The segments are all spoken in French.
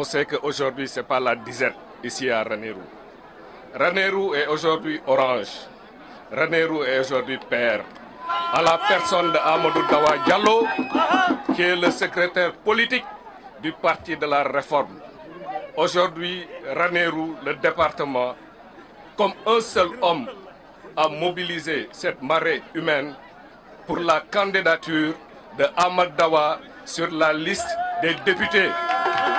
sait qu'aujourd'hui, ce n'est pas la disette ici à Ranérou. Ranérou est aujourd'hui orange. Ranérou est aujourd'hui père. À la personne de Amadou Dawa Diallo, qui est le secrétaire politique du Parti de la Réforme. Aujourd'hui, Ranérou, le département, comme un seul homme, a mobilisé cette marée humaine pour la candidature de Amadou Dawa sur la liste des députés.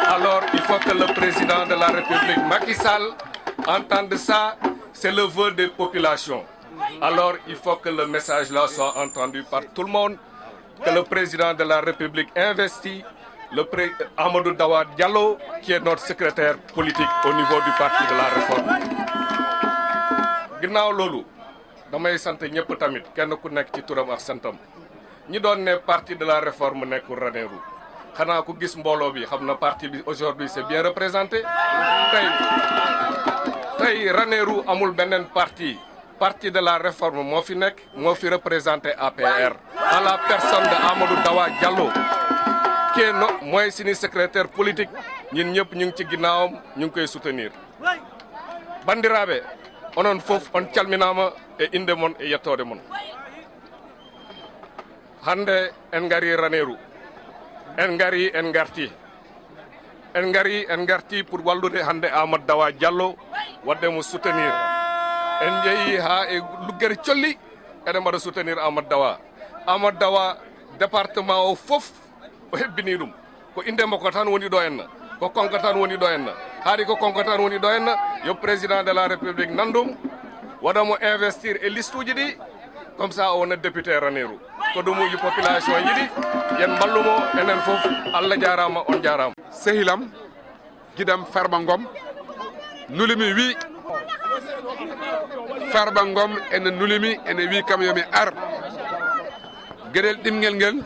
Alors, il faut que le président de la République, Macky Sall, entende ça, c'est le vœu des populations. Alors, il faut que le message-là soit entendu par tout le monde, que le président de la République investit Amadou Dawa Diallo, qui est notre secrétaire politique au niveau du Parti de la Réforme. ginnaaw loolu damay sant ñëpp tamit kenn ku nekk ci turam ak santam ñi doon ne Parti de la Réforme nekkul Ranérou xanaa ku gis mbooloo bi xam na parti bi aujourd'hui c'est bien représenté tey Ranérou amul beneen Parti de la Réforme moo fi nekk moo fi représenté APR à la personne de Amadou Dawa Diallo qui est mooy suñu secrétaire politique ñun ñëpp ñu ngi ci ginnaawam ñu ngi koy soutenir bandiraɓe onon fof on calminama e inde mon e yettode mon hande en ngari Ranérou en garti pour wallude hande Amadou Dawa Diallo wadde mo soutenir en jeeyi ha e luggere colli eɗen mbaɗa soutenir Amadou Dawa département o fof o hebbini ɗum ko inde makko tan woni ɗo henna ko konko tan woni ɗo henna haadi ko konko tan woni ɗo henna yo président de la république nandum waɗamo investir e liste uji ɗi comme ça o wona député Ranérou ko ɗum uji population yiɗi yen ballumo enen fof Allah jarama on jarama sehilam giɗam Farba Ngom nulimi wi Farba Ngom ene nulimi ene wi kam yomi ar gueɗel ɗimguel ngel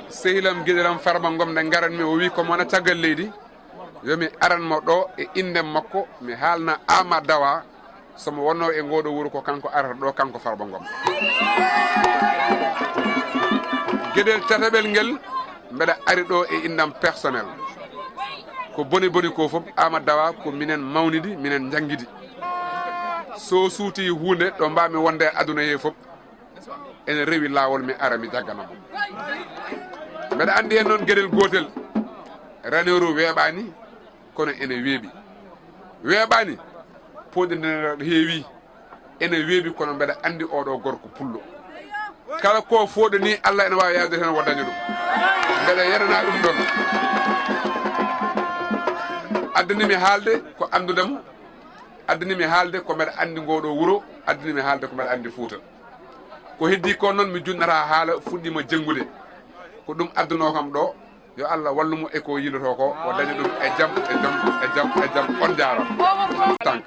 sehilam guiɗiram Farba Ngom nde garanmi o wi ko mona caggal leydi yomi aranmo ɗo e inde makko mi haalna Amadou Dawa somo wonno e ngoɗo wuuro ko kanko arata ɗo kanko Farba Ngom gueɗel tataɓel ngel mbeɗa ari ɗo e indam personnel ko boni ko fof Amadou Dawa ko minen mawnidi minen jangguidi so suuti hunde ɗo mbami wonde aduna he fof ene rewi lawol mi ara mi jagganamo mbeɗa andi hen noon gueɗel gotel Ranérou weeɓani kono ene weeɓani poɗe nde heewi ene weeɓi kono mbeɗa andi oɗo gorko pullo kala ko fooɗo ni Allah ene wawi yawde hen wo daña ɗum mbeɗa yerana ɗum ɗon addinimi haalde ko andudemo addinimi haalde ko mbeɗa andi ngoɗo wuuro addinimi haalde ko mbeɗa andi Fouta ko heddi ko noon mi junnata haala fuɗɗima janngude ko ɗum adduno kam ɗo yo Allah wallumo e ko yiloto ko o daña ɗum e jaam on jarama tank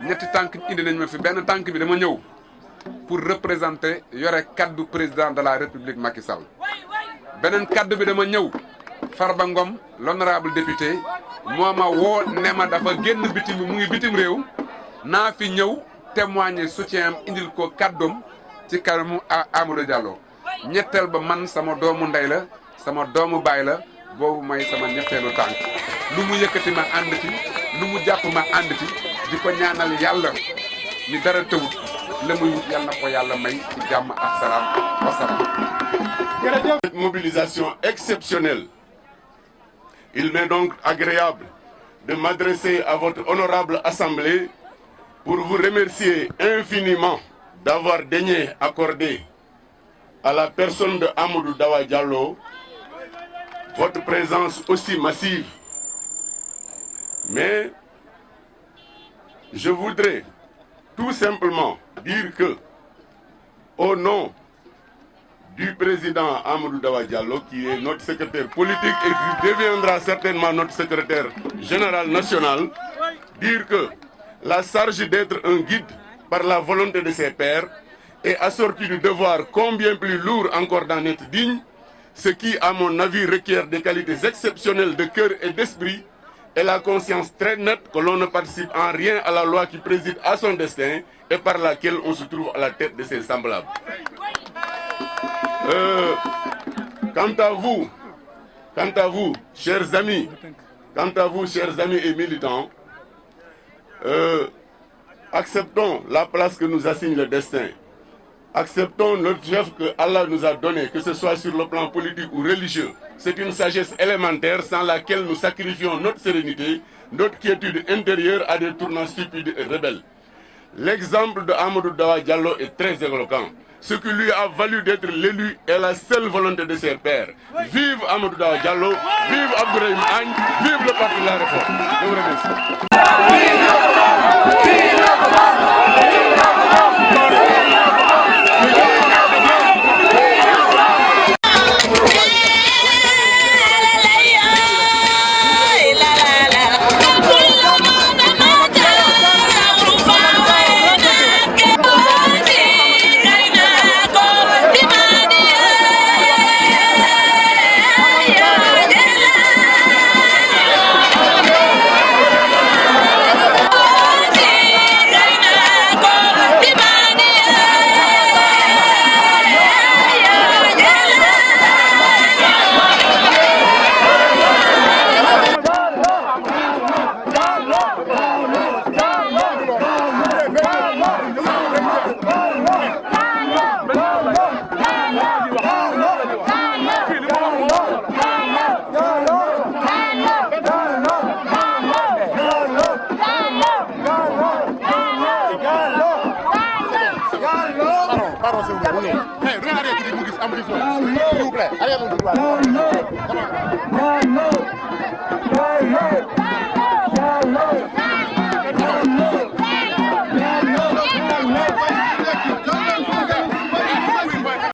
ñetti tank indi nañ ma fi benn tank bi dama ñëw pour représenter yore kaddu président de la république Macky Sall beneen kaddu bi dama ñëw Farba Ngom l'honorable député mooma woo nema dafa génn bitim mu ngi bitim réew naa fi ñëw témoigner soutien am indil ko kaddum ci kanamu Amadou Diallo ñetteel ba man sama doomu ndey la sama doomu baay la boobu may sama ñetteelu tànk lu mu yëkkati ma ànd ci lu mu jàpp ma ànd ci di ko ñaanal yàlla ni dara tëwut la muy wut yàlla na ko yàlla may ci jàmm ak salaam wa salaam. Cette mobilisation exceptionnelle, il m'est donc agréable de m'adresser à votre honorable assemblée pour vous remercier infiniment d'avoir daigné accorder à la personne de Amadou Dawa Diallo votre présence aussi massive. Mais je voudrais tout simplement dire que, au nom du président Amadou Dawa Diallo, qui est notre secrétaire politique et qui deviendra certainement notre secrétaire général national, dire que la charge d'être un guide par la volonté de ses pairs est assortie du devoir combien plus lourd encore d'en être digne, ce qui, à mon avis, requiert des qualités exceptionnelles de cœur et d'esprit et la conscience très nette que l'on ne participe en rien à la loi qui préside à son destin et par laquelle on se trouve à la tête de ses semblables. Quant à vous, chers amis, Quant à vous, chers amis et militants, acceptons la place que nous assigne le destin. Acceptons notre chef que Allah nous a donné, que ce soit sur le plan politique ou religieux. C'est une sagesse élémentaire sans laquelle nous sacrifions notre sérénité, notre quiétude intérieure à des tournants stupides et rebelles. L'exemple de Amadou Dawa Diallo est très éloquent. Ce qui lui a valu d'être l'élu est la seule volonté de ses pairs. Vive Amadou Dawa Diallo, vive Abdourahim Agne, vive le parti de la réforme. Je vous remercie.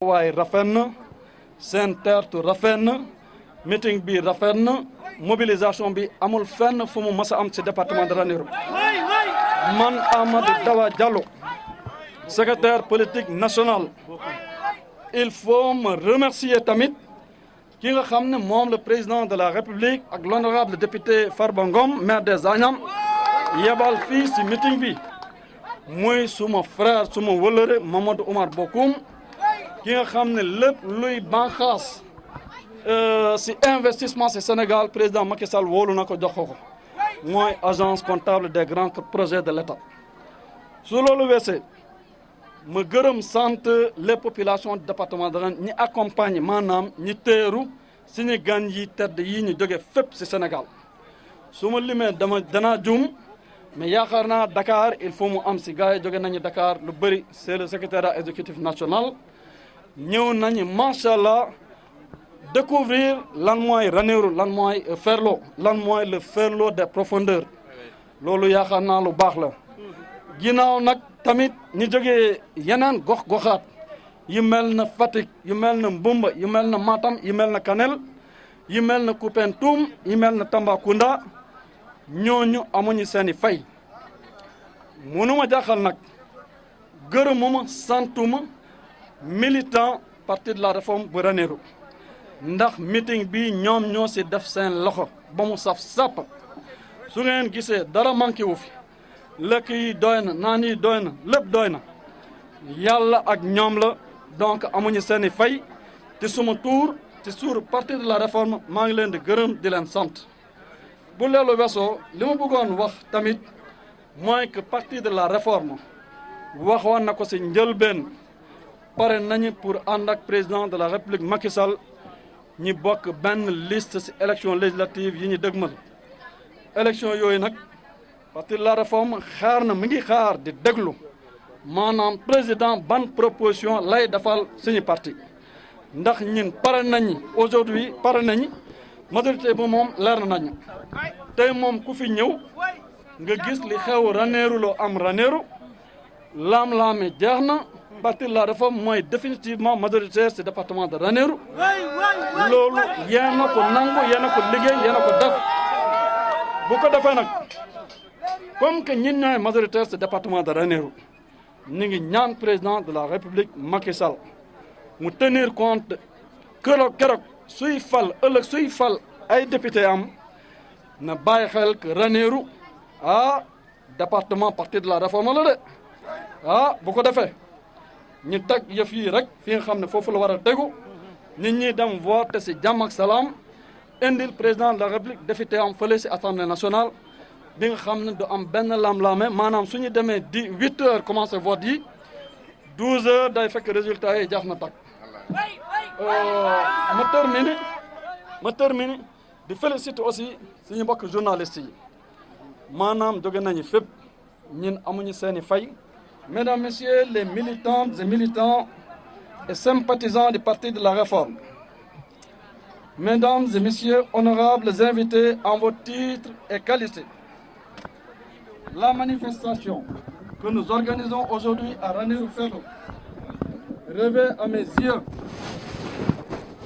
waaye rafet na seen teertu rafet na meeting bi rafet na mobilisation bi amul fenn fu mu mës a am ci département de Ranérou man Amadou Dawa Diallo secrétaire politique national il faut me remercier tamit ki nga xam ne moom le président de la République ak l'honorable député Farba Ngom maire des Agnam yebal fii ci meeting bi muy suma frère suma wëlëre Mamadou Oumar Bokoum ki nga xam ne lépp luy banqaas ci investissement ci Sénégal président Macky Sall wóolu na ko jox ko mooy agence comptable des grands projets de l'État su loolu weesee ma gërëm sant les populations du département de Ranérou ñi accompagne maanaam ñi teeru si ñu gan yi tedd yi ñu jóge fépp ci Sénégal su ma limee danaa juum mais yaakaar naa Dakar il faut mu am ci gars yi jóge nañu Dakar lu bëri c'est le secrétariat exécutif national ñëw nañu macha allah découvrir lan mooy Ranérou lan mooy Ferlo lan mooy le Ferlo des profondeurs loolu yaakaar naa lu baax la ginnaaw nag tamit ñu jógee yeneen gox-goxaat yu mel na Fatick yu mel na Mbumba yu mel na Matam yu mel na Kanel yu mel na Koupentoum yu mel na Tambacounda ñooñu amuñu seeni fay mënuma jaaxal nag gërëmuma santuma militant parti de la réforme bu Ranérou ndax meeting bi ñoom ñoo ci def seen loxo ba mu saf sàpp su ngeen gisee dara manqué wu fi lekk yi doy na naan yi doy na lépp doy na yàlla ak ñoom la donc amuñu seeni fay ci suma tour ci suur parti de la réforme maa ngi leen di gërëm di leen sant bu leelu weesoo li ma bëggoon wax tamit mooy que parti de la réforme waxoon na ko ci njëlbeen pare nañu pour ànd ak président de la république Macky Sall ñi bokk benn liste ci élection législative yi ñu dëgmal élection yooyu nag parti de la réforme xaar na mi ngi xaar di déglu maanaam président ban proposition lay defal suñu parti ndax ñun pare nañu aujourd'hui pare nañu majorité bu moom leer na nañu tey moom ku fi ñëw nga gis li xew Ranérou loo am Ranérou laam-laame jeex na parti de la réforme mooy définitivement majoritaire ci département de Ranérou loolu yéen a ko nangu yéen a ko liggéey yéen a ko def bu ko defee nag comme que ñun ñooy majoritaire ci département de Ranérou ñu ngi ñaan président de la république Macky Sall mu tenir compte keroog suy fal ëllëg suy fal ay député am na bàyyi xel que Ranérou département parti de la réforme la de bu ko defee ñu teg yëf yi rek fi nga xam ne foofu la war a tegu nit ñi dem voter ci jàmm ak salaam indil président de la République député am fële si assemblée nationale bi nga xam ne du am benn lam-laame maanaam su ñu demee 8 heures commencé vote yi 12 heures day fekk résultat yi jax na tak ma termine di féliciter aussi suñu mbokk journalistes yi maanaam jóge nañu fépp ñun amuñu seeni fay. Mesdames, Messieurs les militantes et militants et sympathisants du Parti de la Réforme, Mesdames et Messieurs, honorables invités en vos titres et qualités, la manifestation que nous organisons aujourd'hui à Ranérou Ferlo revêt à mes yeux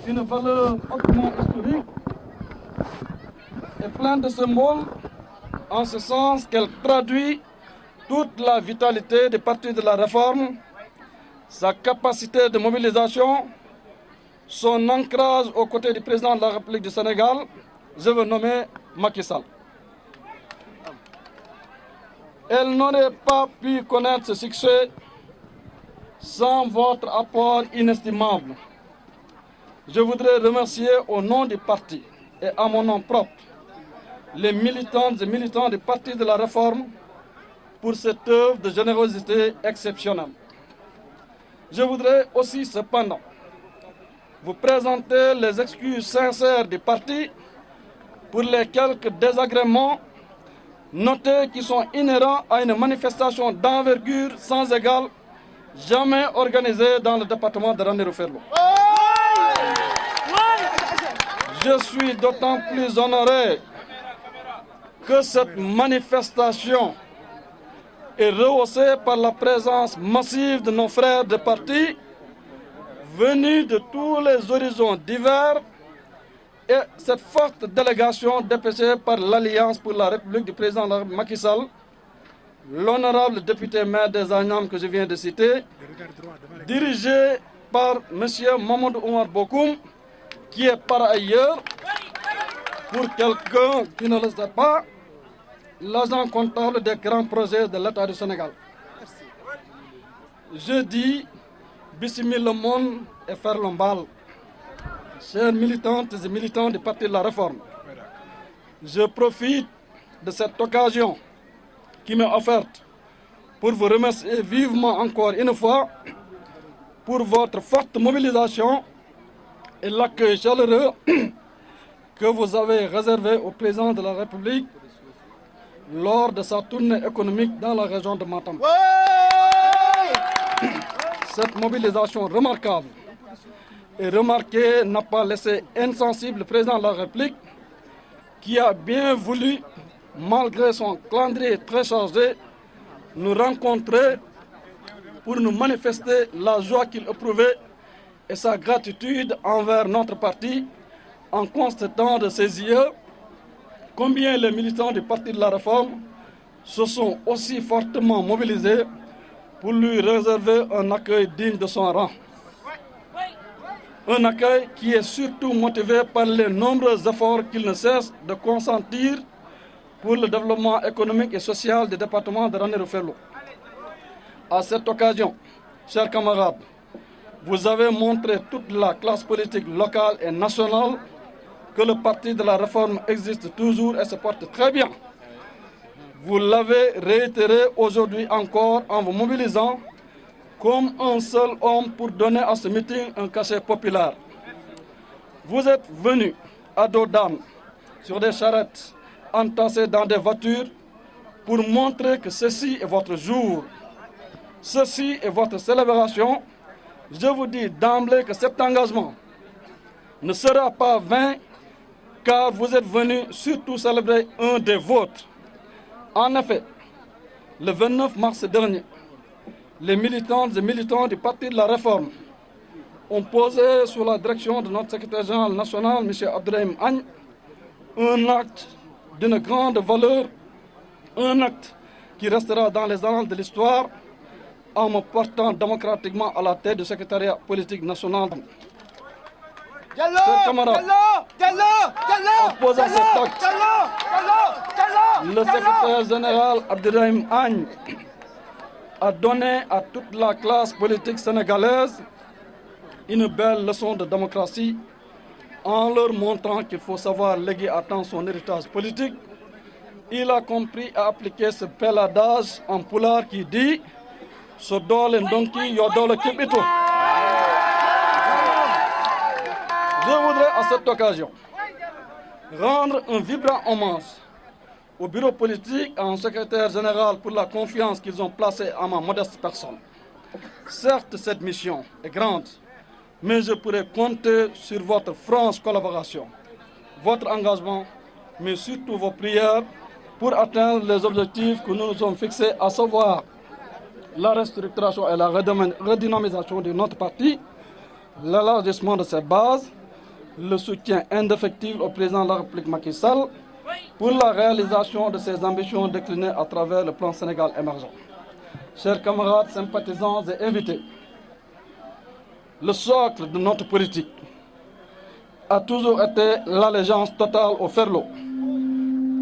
une valeur hautement historique et pleine de symboles, en ce sens qu'elle traduit toute la vitalité du Parti de la Réforme, sa capacité de mobilisation, son ancrage aux côtés du président de la République du Sénégal, je veux nommer Macky Sall. Elle n'aurait pas pu connaître ce succès sans votre apport inestimable. Je voudrais remercier au nom du parti et à mon nom propre les militantes et militants du Parti de la Réforme pour cette œuvre de générosité exceptionnelle. Je voudrais aussi cependant vous présenter les excuses sincères du parti pour les quelques désagréments notés qui sont inhérents à une manifestation d'envergure sans égale jamais organisée dans le département de Ranérou Ferlo. Je suis d'autant plus honoré que cette manifestation est rehaussée par la présence massive de nos frères de parti venus de tous les horizons divers et cette forte délégation dépêchée par l'Alliance pour la République du président Macky Sall, l'honorable député maire des Agnam que je viens de citer, dirigé par M. Mamadou Oumar Bokoum, qui est par ailleurs, pour quelqu'un qui ne le sait pas, l'agent comptable des grands projets de l'État du Sénégal. Je dis Bismillah le monde et faire l'embal. Chers militantes et militants du Parti de la Réforme, je profite de cette occasion qui m'est offerte pour vous remercier vivement encore une fois pour votre forte mobilisation et l'accueil chaleureux que vous avez réservé au président de la République lors de sa tournée économique dans la région de Matam. Cette mobilisation remarquable et remarquée n'a pas laissé insensible le président de la République qui a bien voulu, malgré son calendrier très chargé, nous rencontrer pour nous manifester la joie qu'il éprouvait et sa gratitude envers notre parti en constatant de ses yeux combien les militants du Parti de la Réforme se sont aussi fortement mobilisés pour lui réserver un accueil digne de son rang. Un accueil qui est surtout motivé par les nombreux efforts qu'il ne cesse de consentir pour le développement économique et social du département de Ranérou Ferlo. À cette occasion, chers camarades, vous avez montré toute la classe politique locale et nationale que le Parti de la Réforme existe toujours et se porte très bien. Vous l'avez réitéré aujourd'hui encore en vous mobilisant comme un seul homme pour donner à ce meeting un cachet populaire. Vous êtes venus à dos d'âne sur des charrettes entassées dans des voitures pour montrer que ceci est votre jour, ceci est votre célébration. Je vous dis d'emblée que cet engagement ne sera pas vain car vous êtes venus surtout célébrer un des vôtres. En effet, le 29 mars dernier, les militantes et militants du Parti de la Réforme ont posé sous la direction de notre secrétaire général national, M. Abdourahim Agne, un acte d'une grande valeur, un acte qui restera dans les annales de l'histoire en me portant démocratiquement à la tête du secrétariat politique national. Chers camarades, en posant cet acte, le secrétaire général Abdourahim Agne a donné à toute la classe politique sénégalaise une belle leçon de démocratie en leur montrant qu'il faut savoir léguer à temps son héritage politique, il a compris à appliquer ce bel adage en pulaar qui dit « So doole ndonki yo doole keɓito ». Je voudrais à cette occasion rendre un vibrant hommage au bureau politique et à un secrétaire général pour la confiance qu'ils ont placée en ma modeste personne. Certes, cette mission est grande, mais je pourrais compter sur votre franche collaboration, votre engagement, mais surtout vos prières pour atteindre les objectifs que nous nous sommes fixés, à savoir la restructuration et la redynamisation de notre parti, l'élargissement de ses bases, le soutien indéfectible au président de la République Macky Sall pour la réalisation de ses ambitions déclinées à travers le plan Sénégal émergent. Chers camarades, sympathisants et invités, le socle de notre politique a toujours été l'allégeance totale au Ferlo.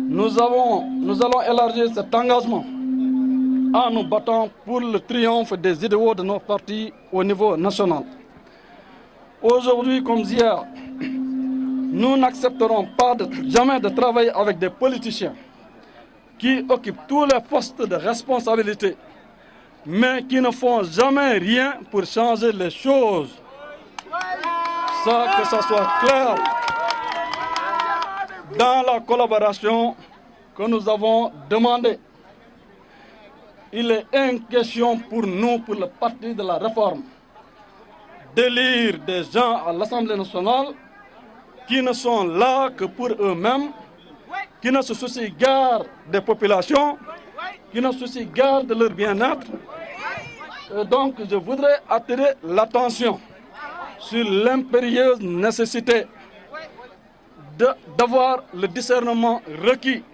Nous allons élargir cet engagement en nous battant pour le triomphe des idéaux de notre parti au niveau national. Aujourd'hui comme hier, nous n'accepterons jamais de travailler avec des politiciens qui occupent tous les postes de responsabilité, mais qui ne font jamais rien pour changer les choses. Ça, que ça soit clair. Dans la collaboration que nous avons demandée, il est une question pour nous, pour le parti de la réforme, d'élire des gens à l'Assemblée nationale qui ne sont là que pour eux-mêmes, qui ne se soucient guère des populations, qui ne se soucient guère de leur bien-être. Donc, je voudrais attirer l'attention sur l'impérieuse nécessité d'avoir le discernement requis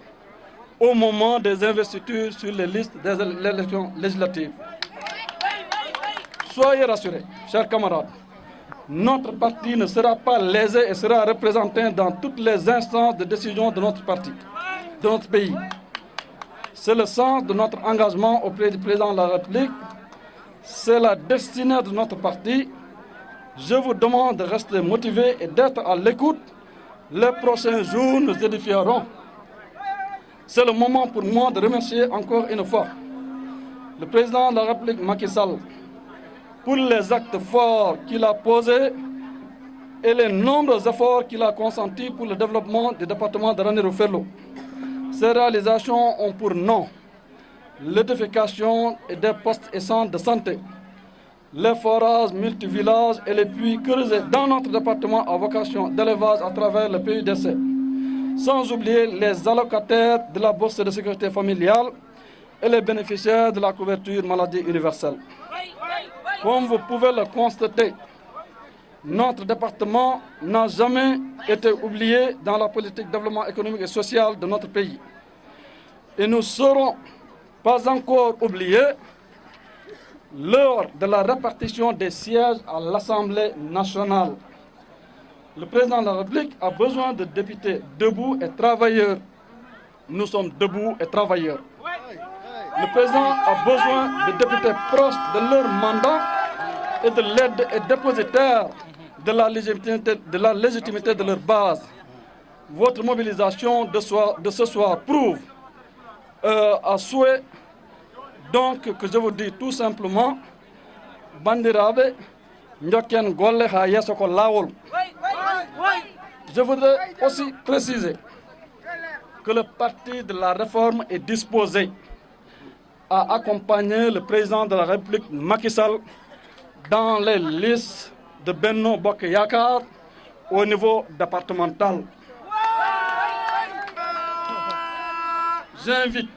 au moment des investitures sur les listes des élections législatives. Soyez rassurés, chers camarades, notre parti ne sera pas lésé et sera représenté dans toutes les instances de décision de notre parti, de notre pays. C'est le sens de notre engagement auprès du président de la République. C'est la destinée de notre parti. Je vous demande de rester motivés et d'être à l'écoute. Les prochains jours nous édifieront. C'est le moment pour moi de remercier encore une fois le président de la République Macky Sall pour les actes forts qu'il a posés et les nombreux efforts qu'il a consentis pour le développement du département de Ranérou-Ferlo. Ces réalisations ont pour nom l'édification des postes et centres de santé, les forages multivillages et les puits creusés dans notre département à vocation d'élevage à travers le PUDC, sans oublier les allocataires de la bourse de sécurité familiale et les bénéficiaires de la couverture maladie universelle. Comme vous pouvez le constater, notre département n'a jamais été oublié dans la politique de développement économique et social de notre pays. Et nous ne serons pas encore oubliés lors de la répartition des sièges à l'Assemblée nationale. Le président de la République a besoin de députés debout et travailleurs. Nous sommes debout et travailleurs. Le président a besoin de députés proches de leur mandat et de l'aide et dépositaires de la légitimité de leur base. Votre mobilisation de ce soir prouve à souhait donc que je vous dis tout simplement bandiraɓe njokken golle ha yesso ko lawol. Je voudrais aussi préciser que le parti de la réforme est disposé à accompagner le président de la République Macky Sall dans les listes de Benno Bokk Yakaar au niveau départemental. J'invite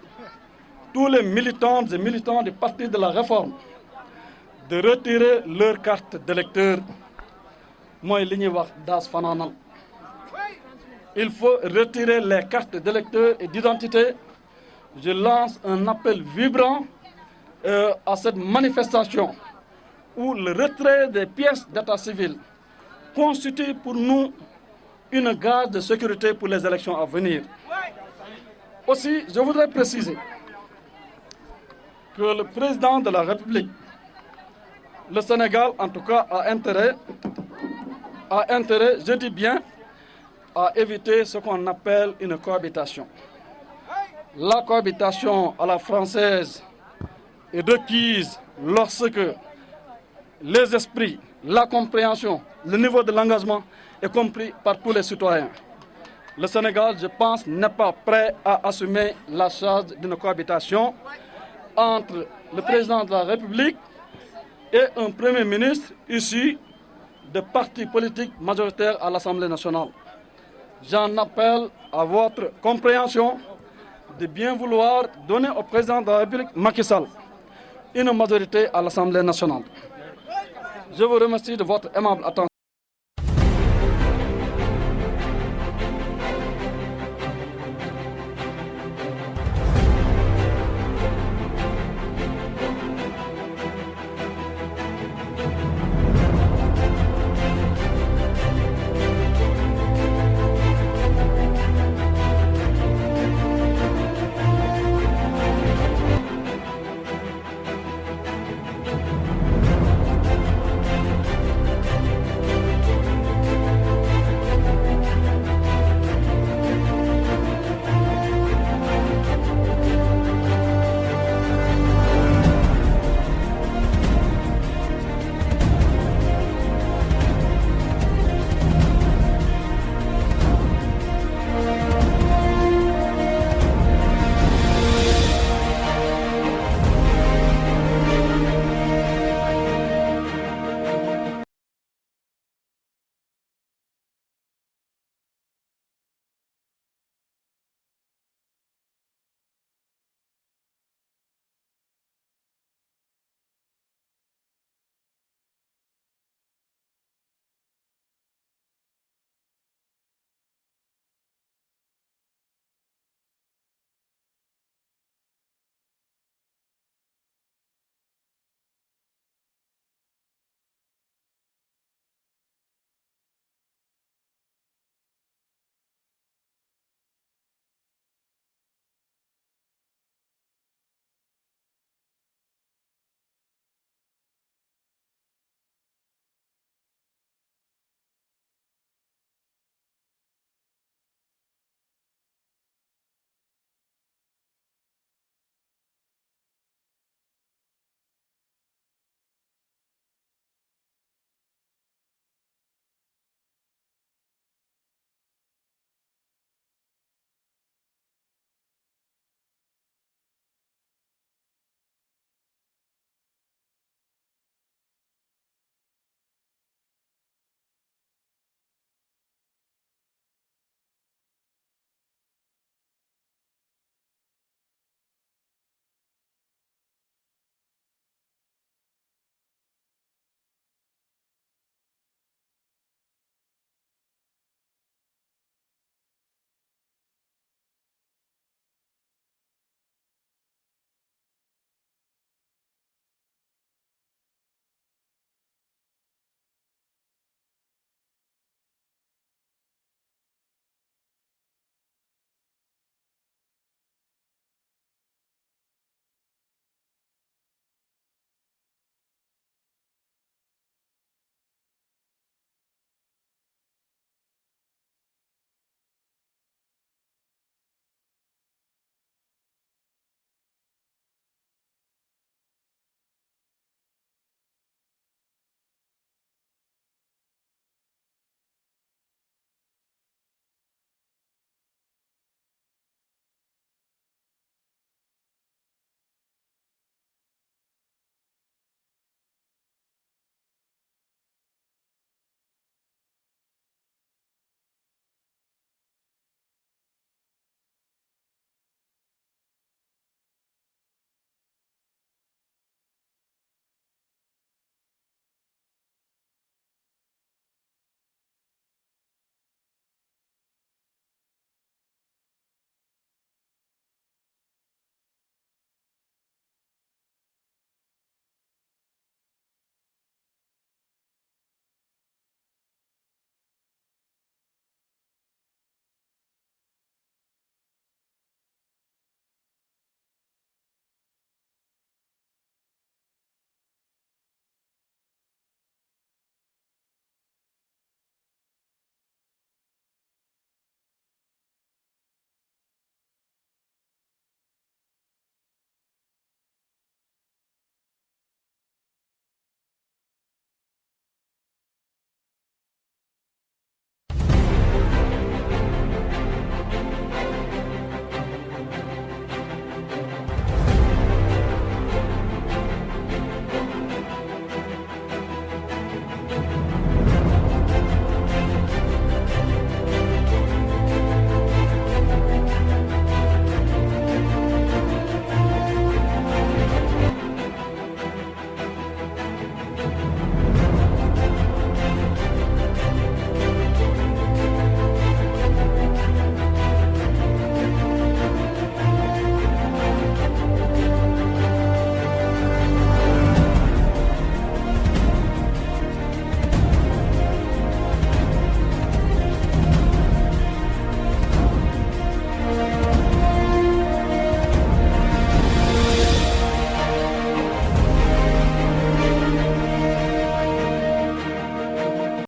tous les militantes et militants du parti de la réforme de retirer leur carte d'électeur. Moi, li ñuy wax daas fanaanal. Il faut retirer les cartes d'électeurs et d'identité. Je lance un appel vibrant à cette manifestation où le retrait des pièces d'état civil constitue pour nous une gage de sécurité pour les élections à venir. Aussi, je voudrais préciser que le président de la République, le Sénégal en tout cas, a intérêt, je dis bien, à éviter ce qu'on appelle une cohabitation. La cohabitation à la française est requise lorsque les esprits, la compréhension, le niveau de l'engagement est compris par tous les citoyens. Le Sénégal, je pense, n'est pas prêt à assumer la charge d'une cohabitation entre le président de la République et un Premier ministre issu de partis politiques majoritaires à l'Assemblée nationale. J'en appelle à votre compréhension de bien vouloir donner au président de la République, Macky Sall, une majorité à l'Assemblée nationale. Je vous remercie de votre aimable attention.